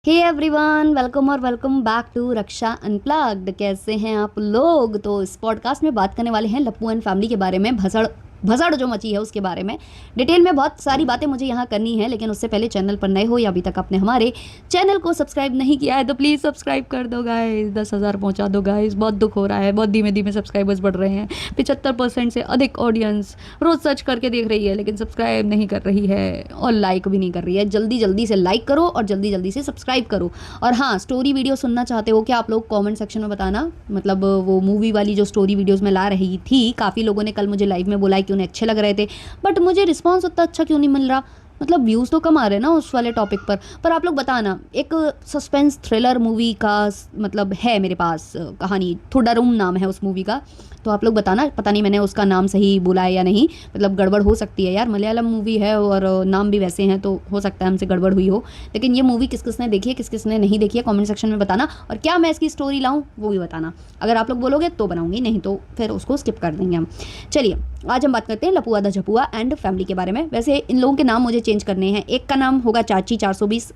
हे everyone, welcome और welcome back to Raksha unplugged. कैसे हैं आप लोग? तो इस पॉडकास्ट में बात करने वाले हैं लप्पू एंड फैमिली के बारे में, भसड़ भसड़ जो मची है उसके बारे में। डिटेल में बहुत सारी बातें मुझे यहाँ करनी है, लेकिन उससे पहले चैनल पर नए हो या अभी तक आपने हमारे चैनल को सब्सक्राइब नहीं किया है तो प्लीज़ सब्सक्राइब कर दो गाइस। 10,000 पहुँचा दो गाइस, बहुत दुख हो रहा है। बहुत धीमे धीमे सब्सक्राइबर्स बढ़ रहे हैं। 75% से अधिक ऑडियंस रोज़ सर्च करके देख रही है, लेकिन सब्सक्राइब नहीं कर रही है और लाइक भी नहीं कर रही है। जल्दी जल्दी से लाइक करो और जल्दी जल्दी से सब्सक्राइब करो। और हाँ, स्टोरी वीडियो सुनना चाहते हो क्या आप लोग? कॉमेंट सेक्शन में बताना। मतलब वो मूवी वाली जो स्टोरी वीडियोज़ मैं ला रही थी, काफ़ी लोगों ने कल मुझे लाइव में बोला है कि उन्हें अच्छे लग रहे थे, बट मुझे रिस्पॉन्स उतना अच्छा क्यों नहीं मिल रहा? मतलब व्यूज़ तो कम आ रहे हैं ना उस वाले टॉपिक पर आप लोग बताना। एक सस्पेंस थ्रिलर मूवी का मतलब है मेरे पास कहानी, थोडारूम नाम है उस मूवी का। तो आप लोग बताना, पता नहीं मैंने उसका नाम सही बोला है या नहीं, मतलब गड़बड़ हो सकती है यार। मलयालम मूवी है और नाम भी वैसे हैं, तो हो सकता है हमसे गड़बड़ हुई हो। लेकिन ये मूवी किस किसने देखी है, किस किसने नहीं देखी है, कमेंट सेक्शन में बताना। और क्या मैं इसकी स्टोरी लाऊं वो भी बताना। अगर आप लोग बोलोगे तो बनाऊंगी, नहीं तो फिर उसको स्किप कर देंगे हम। चलिए, आज हम बात करते हैं लपुआ द झपुआ एंड फैमिली के बारे में। वैसे इन लोगों के नाम मुझे चेंज करने हैं। एक का नाम होगा चाची 420,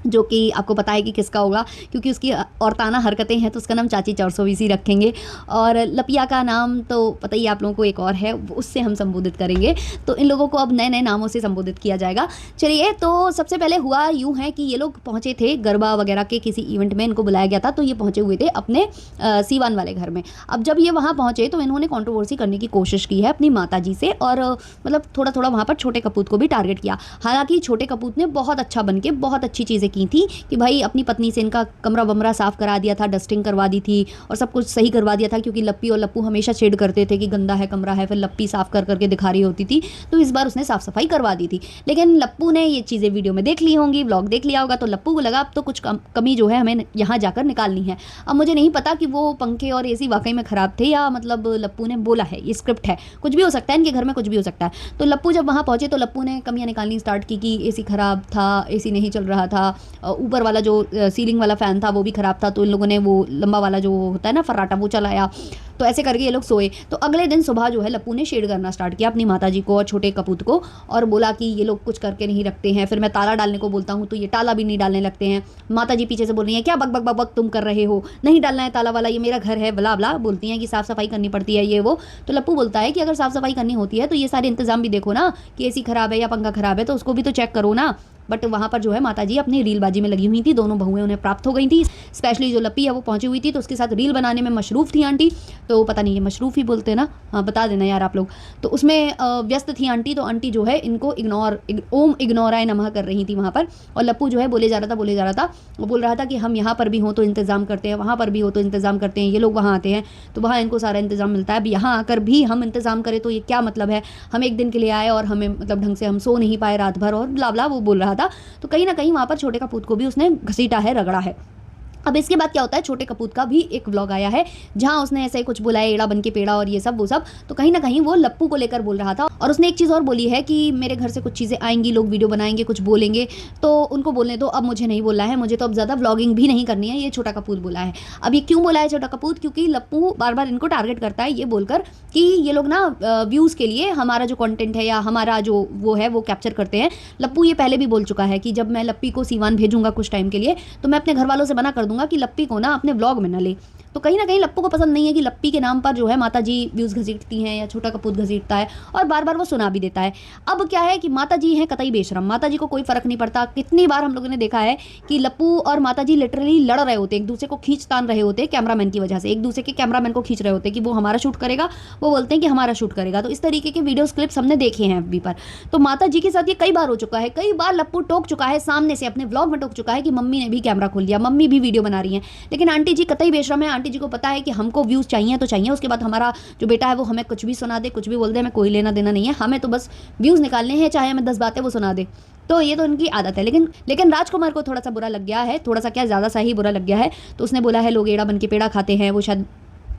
जो कि आपको पता है कि किसका होगा, क्योंकि उसकी औरताना हरकतें हैं तो उसका नाम चाची 420 ही रखेंगे। और लपिया का नाम तो पता ही आप लोगों को, एक और है, उससे हम संबोधित करेंगे। तो इन लोगों को अब नए नए नामों से संबोधित किया जाएगा। चलिए, तो सबसे पहले हुआ यूँ है कि ये लोग पहुँचे थे गरबा वगैरह के किसी इवेंट में, इनको बुलाया गया था, तो ये पहुँचे हुए थे अपने सीवान वाले घर में। अब जब ये वहाँ पहुँचे तो इन्होंने कॉन्ट्रोवर्सी करने की कोशिश की है अपनी माता जी से, और मतलब थोड़ा थोड़ा वहाँ पर छोटे कपूत को भी टारगेट किया। हालांकि छोटे कपूत ने बहुत अच्छा बन के बहुत अच्छी चीज़ें की थी कि भाई अपनी पत्नी से इनका कमरा वमरा साफ करा दिया था, डस्टिंग करवा दी थी और सब कुछ सही करवा दिया था, क्योंकि लप्पी और लप्पू हमेशा छेड़ करते थे कि गंदा है कमरा है, फिर लप्पी साफ कर करके दिखा रही होती थी। तो इस बार उसने साफ सफाई करवा दी थी। लेकिन लप्पू ने ये चीज़ें वीडियो में देख ली होंगी, व्लॉग देख लिया होगा, तो लप्पू को लगा अब तो कुछ कमी जो है हमें यहाँ जाकर निकालनी है। अब मुझे नहीं पता कि वो पंखे और एसी वाकई में ख़राब थे या मतलब लप्पू ने बोला है, ये स्क्रिप्ट है, कुछ भी हो सकता है, इनके घर में कुछ भी हो सकता है। तो लप्पू जब वहाँ पहुँचे तो लप्पू ने कमियाँ निकालनी स्टार्ट की कि एसी ख़राब था, एसी नहीं चल रहा था, ऊपर वाला जो सीलिंग वाला फ़ैन था वो भी ख़राब था, तो इन लोगों ने वो लंबा वाला जो होता है ना फर्राटा, वो चलाया। तो ऐसे करके ये लोग सोए। तो अगले दिन सुबह जो है लप्पू ने शेड करना स्टार्ट किया अपनी माताजी को और छोटे कपूत को, और बोला कि ये लोग कुछ करके नहीं रखते हैं। फिर मैं ताला डालने को बोलता हूँ तो ये ताला भी नहीं डालने लगते हैं। माताजी पीछे से बोल रही हैं, क्या बक बक बक बक तुम कर रहे हो, नहीं डालना है ताला वाला, ये मेरा घर है, बला बला बोलती हैं कि साफ़ सफाई करनी पड़ती है ये वो। तो लप्पू बोलता है कि अगर साफ़ सफाई करनी होती है तो ये सारे इंतजाम भी देखो ना, कि एसी ख़राब है या पंखा ख़राब है तो उसको भी तो चेक करो ना। बट वहाँ पर जो है माताजी अपनी रीलबाजी में लगी हुई थी, दोनों बहुएं उन्हें प्राप्त हो गई थी। स्पेशली जो लप्पी है वो पहुंची हुई थी, तो उसके साथ रील बनाने में मशरूफ़ थी आंटी। तो पता नहीं ये मशरूफ़ ही बोलते हैं ना, हाँ बता देना यार आप लोग। तो उसमें व्यस्त थी आंटी, तो आंटी जो है इनको ओम इग्नोराय नमः कर रही थी वहाँ पर। और लप्पू जो है बोले जा रहा था, वो बोल रहा था कि हम यहाँ पर भी हों तो इंतज़ाम करते हैं, वहाँ पर भी हो तो इंतज़ाम करते हैं, ये लोग वहाँ आते हैं तो वहाँ इनको सारा इंतज़ाम मिलता है, अब यहाँ आकर भी हम इंतज़ाम करें तो ये क्या मतलब है? हम एक दिन के लिए आए और हमें मतलब ढंग से हम सो नहीं पाए रात भर, और ब्ला ब्ला वो बोल रहा था। तो कहीं ना कहीं वहाँ पर छोटे कपूत को भी उसने घसीटा है, रगड़ा है। अब इसके बाद क्या होता है, छोटे कपूत का भी एक व्लॉग आया है जहाँ उसने ऐसे कुछ बोला है, एड़ा बन के पेड़ा और ये सब वो सब। तो कहीं ना कहीं वो लप्पू को लेकर बोल रहा था। और उसने एक चीज़ और बोली है कि मेरे घर से कुछ चीज़ें आएंगी, लोग वीडियो बनाएंगे, कुछ बोलेंगे तो उनको बोलने दो, अब मुझे नहीं बोलना है, मुझे तो अब ज़्यादा व्लॉगिंग भी नहीं करनी है, ये छोटा कपूत बोला है। अब ये क्यों बोला है छोटा कपूत? क्योंकि लप्पू बार बार इनको टारगेट करता है ये बोलकर कि ये लोग ना व्यूज़ के लिए हमारा जो कंटेंट है या हमारा जो वो है वो कैप्चर करते हैं। लप्पू ये पहले भी बोल चुका है कि जब मैं लप्पी को सीवान भेजूंगा कुछ टाइम के लिए, तो मैं अपने घर वालों से मना कर दूंगा कि लप्पी को ना अपने व्लॉग में न ले। तो कहीं ना कहीं लप्पू को पसंद नहीं है कि लप्पी के नाम पर जो है माताजी व्यूज़ घसीटती हैं या छोटा कपूत घसीटता है, और बार बार वो सुना भी देता है। अब क्या है कि माताजी हैं कतई बेशरम, माताजी को कोई फ़र्क नहीं पड़ता। कितनी बार हम लोगों ने देखा है कि लप्पू और माताजी लिटरली लड़ रहे होते, एक दूसरे को खींच तान रहे होते कैमरामैन की वजह से, एक दूसरे के कैमरामैन को खींच रहे होते कि वो हमारा शूट करेगा, वो बोलते हैं कि हमारा शूट करेगा। तो इस तरीके के वीडियोस क्लिप्स हमने देखे हैं एफबी पर। तो माताजी के साथ ये कई बार हो चुका है, कई बार लप्पू टोक चुका है सामने से, अपने व्लॉग में टोक चुका है कि मम्मी ने भी कैमरा खोल लिया, मम्मी भी वीडियो बना रही हैं। लेकिन आंटी जी कतई बेशरम है, आंटी जी को पता है कि हमको व्यूज़ चाहिए तो चाहिए, उसके बाद हमारा जो बेटा है वो हमें कुछ भी सुना दे, कुछ भी बोल दे, हमें कोई लेना देना नहीं है, हमें तो बस व्यूज़ निकालने हैं, चाहे हमें 10 बातें वो सुना दे। तो ये तो इनकी आदत है। लेकिन राजकुमार को थोड़ा सा बुरा लग गया है, थोड़ा सा क्या ज़्यादा सा ही बुरा लग गया है। तो उसने बोला है लोग एड़ा बन के पेड़ा खाते हैं, वो शायद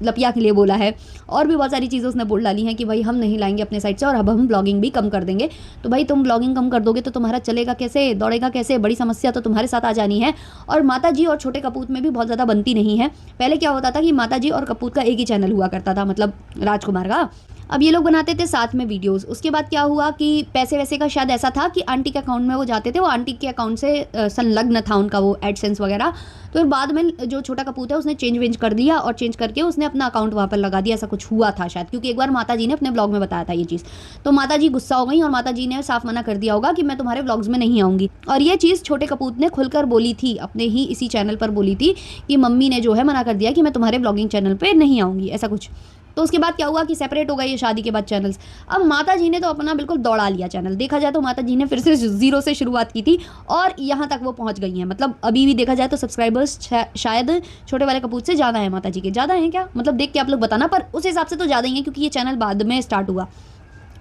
लपिया के लिए बोला है, और भी बहुत सारी चीज़ें उसने बोल डाली हैं कि भाई हम नहीं लाएंगे अपने साइड से, और अब हम ब्लॉगिंग भी कम कर देंगे। तो भाई तुम ब्लॉगिंग कम कर दोगे तो तुम्हारा चलेगा कैसे, दौड़ेगा कैसे? बड़ी समस्या तो तुम्हारे साथ आ जानी है। और माता जी और छोटे कपूत में भी बहुत ज़्यादा बनती नहीं है। पहले क्या होता था कि माता जी और कपूत का एक ही चैनल हुआ करता था, मतलब राजकुमार का। अब ये लोग बनाते थे साथ में वीडियोस। उसके बाद क्या हुआ कि पैसे वैसे का शायद ऐसा था कि आंटी के अकाउंट में वो जाते थे, वो आंटी के अकाउंट से संलग्न था उनका वो एडसेंस वगैरह। तो फिर बाद में जो छोटा कपूत है उसने चेंज वेंज कर दिया और चेंज करके उसने अपना अकाउंट वहाँ पर लगा दिया, ऐसा कुछ हुआ था शायद, क्योंकि एक बार माता जी ने अपने ब्लॉग में बताया था ये चीज़। तो माता जी गुस्सा हो गई और माता जी ने साफ मना कर दिया होगा कि मैं तुम्हारे ब्लॉग्स में नहीं आऊँगी। और ये चीज़ छोटे कपूत ने खुलकर बोली थी, अपने ही इसी चैनल पर बोली थी कि मम्मी ने जो है मना कर दिया कि मैं तुम्हारे ब्लॉगिंग चैनल पर नहीं आऊँगी, ऐसा कुछ। तो उसके बाद क्या हुआ कि सेपरेट हो गए ये शादी के बाद चैनल्स। अब माता जी ने तो अपना बिल्कुल दौड़ा लिया चैनल। देखा जाए तो माता जी ने फिर से ज़ीरो से शुरुआत की थी और यहाँ तक वो पहुँच गई हैं। मतलब अभी भी देखा जाए तो सब्सक्राइबर्स शायद छोटे वाले कपूत से ज़्यादा है माता जी के। ज़्यादा हैं क्या, मतलब देख के आप लोग बताना, पर उस हिसाब से तो ज़्यादा ही है क्योंकि ये चैनल बाद में स्टार्ट हुआ।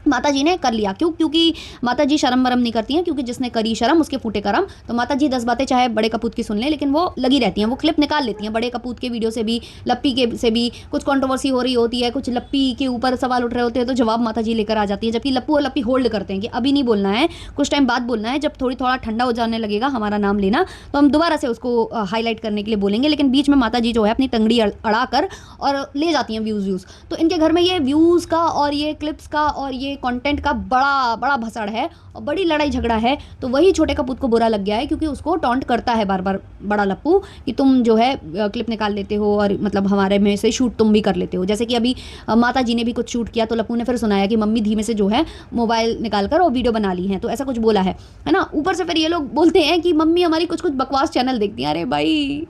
माता जी ने कर लिया, क्योंकि माता जी शर्म वरम नहीं करती हैं, क्योंकि जिसने करी शर्म उसके फूटे करम। तो माता जी 10 बातें चाहे बड़े कपूत की सुन लें, लेकिन वो लगी रहती हैं, वो क्लिप निकाल लेती हैं बड़े कपूत के वीडियो से भी, लप्पी के से भी। कुछ कंट्रोवर्सी हो रही होती है, कुछ लप्पी के ऊपर सवाल उठ रहे होते हैं तो जवाब माता जी लेकर आ जाती है, जबकि लप्पू और लप्पी होल्ड करते हैं कि अभी नहीं बोलना है, कुछ टाइम बाद बोलना है। जब थोड़ा ठंडा हो जाने लगेगा हमारा नाम लेना तो हम दोबारा से उसको हाईलाइट करने के लिए बोलेंगे, लेकिन बीच में माता जी जो है अपनी टंगड़ी अड़ा कर और ले जाती हैं व्यूज़। तो इनके घर में ये व्यूज़ का और ये क्लिप्स का और ये कॉन्टेंट का बड़ा बड़ा भसड़ है और बड़ी लड़ाई झगड़ा है। तो वही छोटे कपूत को बुरा लग गया है, क्योंकि उसको टॉन्ट करता है बार बार बड़ा लप्पू कि तुम जो है क्लिप निकाल लेते हो और मतलब हमारे में से शूट तुम भी कर लेते हो। जैसे कि अभी माता जी ने भी कुछ शूट किया तो लप्पू ने फिर सुनाया कि मम्मी धीमे से जो है मोबाइल निकाल कर और वीडियो बना ली है, तो ऐसा कुछ बोला है ना। ऊपर से फिर ये लोग बोलते हैं कि मम्मी हमारी कुछ कुछ बकवास चैनल देखती हैं। अरे भाई,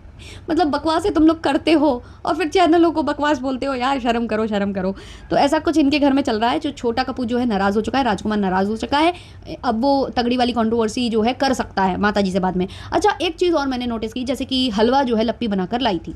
मतलब बकवास है तुम लोग करते हो और फिर चैनलों को बकवास बोलते हो, यार शर्म करो शर्म करो। तो ऐसा कुछ इनके घर में चल रहा है। जो छोटा कपूर जो है नाराज़ हो चुका है, राजकुमार नाराज़ हो चुका है, अब वो तगड़ी वाली कंट्रोवर्सी जो है कर सकता है माता जी से बाद में। अच्छा, एक चीज़ और मैंने नोटिस की, जैसे कि हलवा जो है लप्पी बनाकर लाई थी,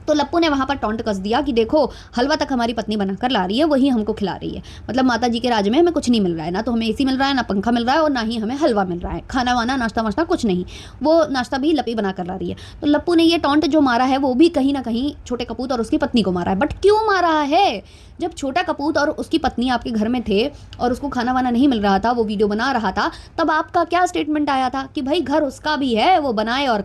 तो लप्पू ने वहाँ पर टॉन्ट कस दिया कि देखो हलवा तक हमारी पत्नी बनाकर ला रही है, वही हमको खिला रही है। मतलब माता जी के राज में हमें कुछ नहीं मिल रहा है, ना तो हमें एसी मिल रहा है, ना पंखा मिल रहा है और ना ही हमें हलवा मिल रहा है, खाना वाना नाश्ता वाश्ता कुछ नहीं। वो नाश्ता भी लप्पी बना कर ला रही है। तो लप्पू ने ये टॉन्ट जो मारा है वो भी कहीं ना कहीं छोटे कपूत और उसकी पत्नी को मारा है। बट क्यों मारा है? जब छोटा कपूत और उसकी पत्नी आपके घर में थे और उसको खाना वाना नहीं मिल रहा था, वो वीडियो बना रहा था, तब आपका क्या स्टेटमेंट आया था कि भाई घर उसका भी है, वो बनाए और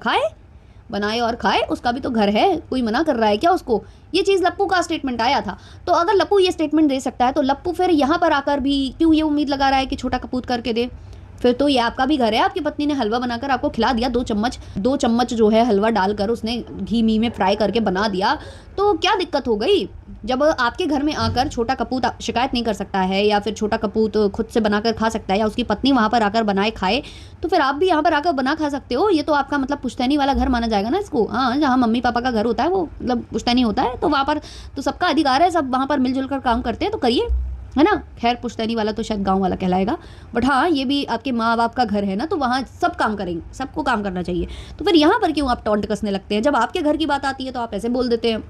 खाए, उसका भी तो घर है, कोई मना कर रहा है क्या उसको? ये चीज़ लप्पू का स्टेटमेंट आया था। तो अगर लप्पू ये स्टेटमेंट दे सकता है तो लप्पू फिर यहाँ पर आकर भी क्यों ये उम्मीद लगा रहा है कि छोटा कपूत करके दे? फिर तो ये आपका भी घर है, आपकी पत्नी ने हलवा बनाकर आपको खिला दिया, 2 चम्मच जो है हलवा डालकर उसने घी में फ्राई करके बना दिया, तो क्या दिक्कत हो गई? जब आपके घर में आकर छोटा कपूत शिकायत नहीं कर सकता है या फिर छोटा कपूत खुद से बनाकर खा सकता है या उसकी पत्नी वहाँ पर आकर बनाए खाए, तो फिर आप भी यहाँ पर आकर बना खा सकते हो। ये तो आपका मतलब पुश्तैनी वाला घर माना जाएगा ना इसको। हाँ, जहाँ मम्मी पापा का घर होता है वो मतलब पुश्तैनी होता है, तो वहाँ पर तो सबका अधिकार है, सब वहाँ पर मिलजुल कर काम करते हैं, तो करिए, है ना। खैर पुश्तैनी वाला तो शायद गांव वाला कहलाएगा, बट हाँ ये भी आपके माँ बाप का घर है ना, तो वहाँ सब काम करेंगे, सबको काम करना चाहिए। तो फिर यहाँ पर क्यों आप टॉन्ट कसने लगते हैं? जब आपके घर की बात आती है तो आप ऐसे बोल देते हैं,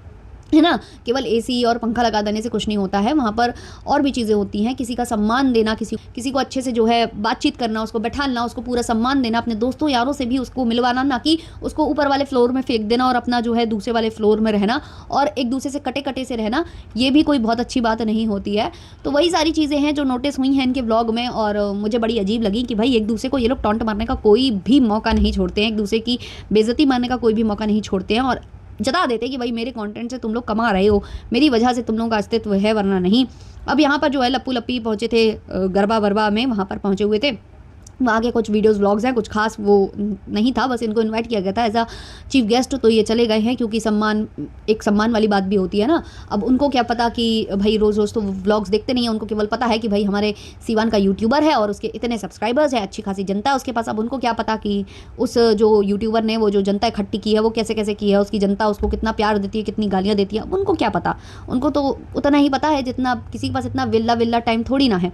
है ना। केवल एसी और पंखा लगा देने से कुछ नहीं होता है, वहाँ पर और भी चीज़ें होती हैं। किसी का सम्मान देना, किसी को अच्छे से जो है बातचीत करना, उसको बैठाना, उसको पूरा सम्मान देना, अपने दोस्तों यारों से भी उसको मिलवाना, ना कि उसको ऊपर वाले फ्लोर में फेंक देना और अपना जो है दूसरे वाले फ्लोर में रहना और एक दूसरे से कटे से रहना, ये भी कोई बहुत अच्छी बात नहीं होती है। तो वही सारी चीज़ें हैं जो नोटिस हुई हैं इनके ब्लॉग में और मुझे बड़ी अजीब लगी कि भाई एक दूसरे को ये लोग टॉन्ट मारने का कोई भी मौका नहीं छोड़ते हैं, एक दूसरे की बेइज्जती मारने का कोई भी मौका नहीं छोड़ते हैं और जता देते कि भाई मेरे कंटेंट से तुम लोग कमा रहे हो, मेरी वजह से तुम लोगों का अस्तित्व है, वरना नहीं। अब यहाँ पर जो है लप्पू लप्पी पहुँचे थे गरबा वरबा में, वहाँ पर पहुँचे हुए थे। वहाँ के कुछ वीडियोस व्लॉग्स हैं, कुछ खास वो नहीं था, बस इनको इनवाइट किया गया था एज अ चीफ गेस्ट, तो ये चले गए हैं क्योंकि एक सम्मान वाली बात भी होती है ना। अब उनको क्या पता कि भाई रोज़ रोज़ तो व्लॉग्स देखते नहीं हैं, उनको केवल पता है कि भाई हमारे सीवान का यूट्यूबर है और उसके इतने सब्सक्राइबर्स हैं, अच्छी खासी जनता है उसके पास। अब उनको क्या पता कि उस जो यूट्यूबर ने वो जो जनता इकट्ठी की है वो कैसे कैसे की है, उसकी जनता उसको कितना प्यार देती है, कितनी गालियाँ देती है, उनको क्या पता। उनको तो उतना ही पता है जितना किसी के पास इतना विल्ला टाइम थोड़ी ना है।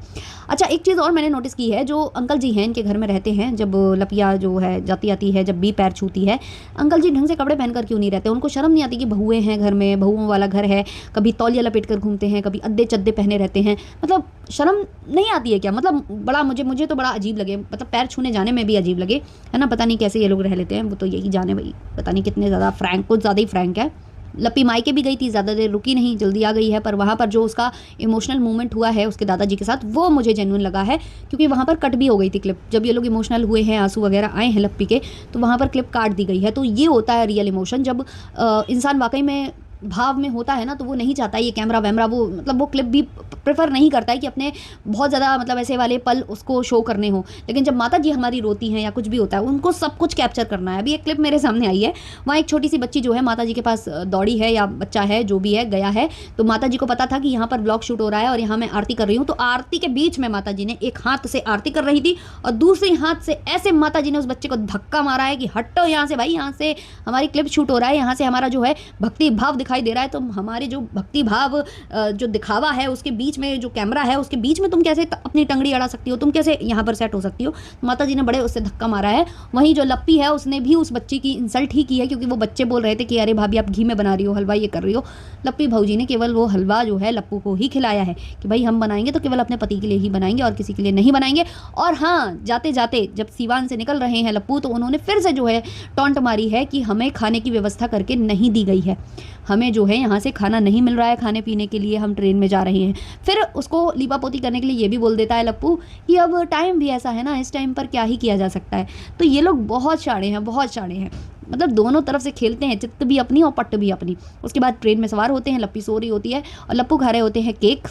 अच्छा, एक चीज़ और मैंने नोटिस की है, जो अंकल जी हैं के घर में रहते हैं, जब लपिया जो है जाती आती है, जब भी पैर छूती है, अंकल जी ढंग से कपड़े पहनकर क्यों नहीं रहते? उनको शर्म नहीं आती कि बहुएं हैं घर में, बहुओं वाला घर है, कभी तौलिया लपेट कर घूमते हैं, कभी अद्दे चद्दे पहने रहते हैं, मतलब शर्म नहीं आती है क्या? मतलब बड़ा मुझे तो बड़ा अजीब लगे, मतलब पैर छूने जाने में भी अजीब लगे, है ना। पता नहीं कैसे ये लोग रह लेते हैं, वो तो यही जाने भाई, पता नहीं कितने ज़्यादा फ्रैंक, कुछ ज़्यादा ही फ्रैंक है। लप्पी मायके भी गई थी, ज़्यादा देर रुकी नहीं, जल्दी आ गई है, पर वहाँ पर जो उसका इमोशनल मूवमेंट हुआ है उसके दादाजी के साथ, वो मुझे जेन्युइन लगा है, क्योंकि वहाँ पर कट भी हो गई थी क्लिप। जब ये लोग इमोशनल हुए हैं, आंसू वगैरह आए हैं लप्पी के, तो वहाँ पर क्लिप काट दी गई है। तो ये होता है रियल इमोशन, जब इंसान वाकई में भाव में होता है ना, तो वो नहीं चाहता ये कैमरा वैमरा, वो मतलब वो क्लिप भी प्रेफर नहीं करता है कि अपने बहुत ज़्यादा मतलब ऐसे वाले पल उसको शो करने हो। लेकिन जब माता जी हमारी रोती हैं या कुछ भी होता है, उनको सब कुछ कैप्चर करना है। अभी एक क्लिप मेरे सामने आई है, वहाँ एक छोटी सी बच्ची जो है माता जी के पास दौड़ी है, या बच्चा है जो भी है गया है, तो माता जी को पता था कि यहाँ पर ब्लॉग शूट हो रहा है और यहाँ मैं आरती कर रही हूँ। तो आरती के बीच में माता जी ने एक हाथ से आरती कर रही थी और दूसरे हाथ से ऐसे माता जी ने उस बच्चे को धक्का मारा है कि हटो यहाँ से भाई, यहाँ से हमारी क्लिप शूट हो रहा है, यहाँ से हमारा जो है भक्ति भाव दिखाई दे रहा है, तो हमारे जो भक्ति भाव जो दिखावा है उसके बीच में जो कैमरा है उसके बीच में तुम कैसे अपनी टंगड़ी अड़ा सकती हो, तुम कैसे यहाँ पर सेट हो सकती हो। माता जी ने बड़े उससे धक्का मारा है। वहीं जो लप्पी है उसने भी उस बच्ची की इंसल्ट ही की है, क्योंकि वो बच्चे बोल रहे थे कि अरे भाभी आप घी में बना रही हो हलवा, ये कर रही हो। लप्पी भाऊजी ने केवल वो हलवा जो है लप्पू को ही खिलाया है कि भाई हम बनाएंगे तो केवल अपने पति के लिए ही बनाएंगे और किसी के लिए नहीं बनाएंगे। और हाँ, जाते जाते जब सीवान से निकल रहे हैं लप्पू, तो उन्होंने फिर से जो है टॉन्ट मारी है कि हमें खाने की व्यवस्था करके नहीं दी गई है, हमें जो है यहाँ से खाना नहीं मिल रहा है खाने पीने के लिए, हम ट्रेन में जा रहे हैं। फिर उसको लीपापोती करने के लिए ये भी बोल देता है लप्पू कि अब टाइम भी ऐसा है ना, इस टाइम पर क्या ही किया जा सकता है। तो ये लोग बहुत शाणे हैं, बहुत शाणे हैं, मतलब दोनों तरफ से खेलते हैं, चित्त भी अपनी और पट्ट भी अपनी। उसके बाद ट्रेन में सवार होते हैं, लप्पी सो रही होती है और लप्पू खा रहे होते हैं केक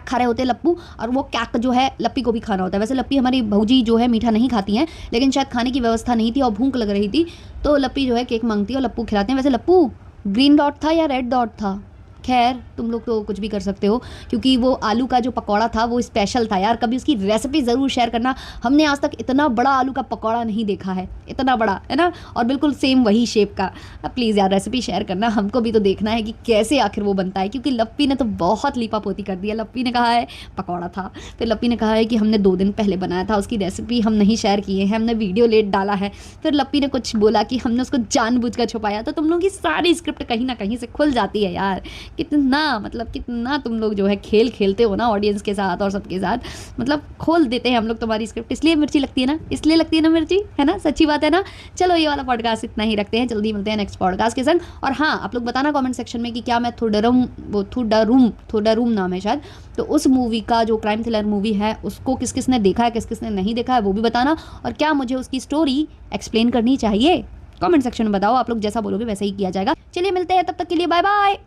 खा रहे होते हैं लप्पू, और वो कैक जो है लप्पी को भी खाना होता है। वैसे लप्पी हमारी भौजी जो है मीठा नहीं खाती हैं, लेकिन शायद खाने की व्यवस्था नहीं थी और भूख लग रही थी, तो लप्पी जो है केक मांगती है और लप्पू खिलाते हैं। वैसे लप्पू ग्रीन डॉट था या रेड डॉट था, खैर तुम लोग तो कुछ भी कर सकते हो, क्योंकि वो आलू का जो पकौड़ा था वो स्पेशल था यार। कभी उसकी रेसिपी ज़रूर शेयर करना, हमने आज तक इतना बड़ा आलू का पकौड़ा नहीं देखा है, इतना बड़ा है ना, और बिल्कुल सेम वही शेप का। अब प्लीज़ यार रेसिपी शेयर करना, हमको भी तो देखना है कि कैसे आखिर वो बनता है, क्योंकि लप्पी ने तो बहुत लीपापोती कर दिया। लप्पी ने कहा है पकौड़ा था, फिर लप्पी ने कहा है कि हमने 2 दिन पहले बनाया था, उसकी रेसिपी हम नहीं शेयर किए हैं, हमने वीडियो लेट डाला है। फिर लप्पी ने कुछ बोला कि हमने उसको जानबूझ कर छुपाया। तो तुम लोगों की सारी स्क्रिप्ट कहीं ना कहीं से खुल जाती है यार। कितना मतलब कितना तुम लोग जो है खेल खेलते हो ना ऑडियंस के साथ और सबके साथ, मतलब खोल देते हैं हम लोग तुम्हारी स्क्रिप्ट। इसलिए मिर्ची लगती है ना, इसलिए लगती है ना मिर्ची, है ना, सच्ची बात है ना। चलो ये वाला पॉडकास्ट इतना ही रखते हैं, जल्दी मिलते हैं नेक्स्ट पॉडकास्ट के संग। और हाँ, आप लोग बताना कमेंट सेक्शन में कि क्या मैं थोडारूम नाम है शायद, तो उस मूवी का जो क्राइम थ्रिलर मूवी है उसको किस किस ने देखा है, किस किस ने नहीं देखा है, वो भी बताना। और क्या मुझे उसकी स्टोरी एक्सप्लेन करनी चाहिए, कमेंट सेक्शन में बताओ। आप लोग जैसा बोलोगे वैसे ही किया जाएगा। चलिए मिलते हैं, तब तक के लिए बाय बाय।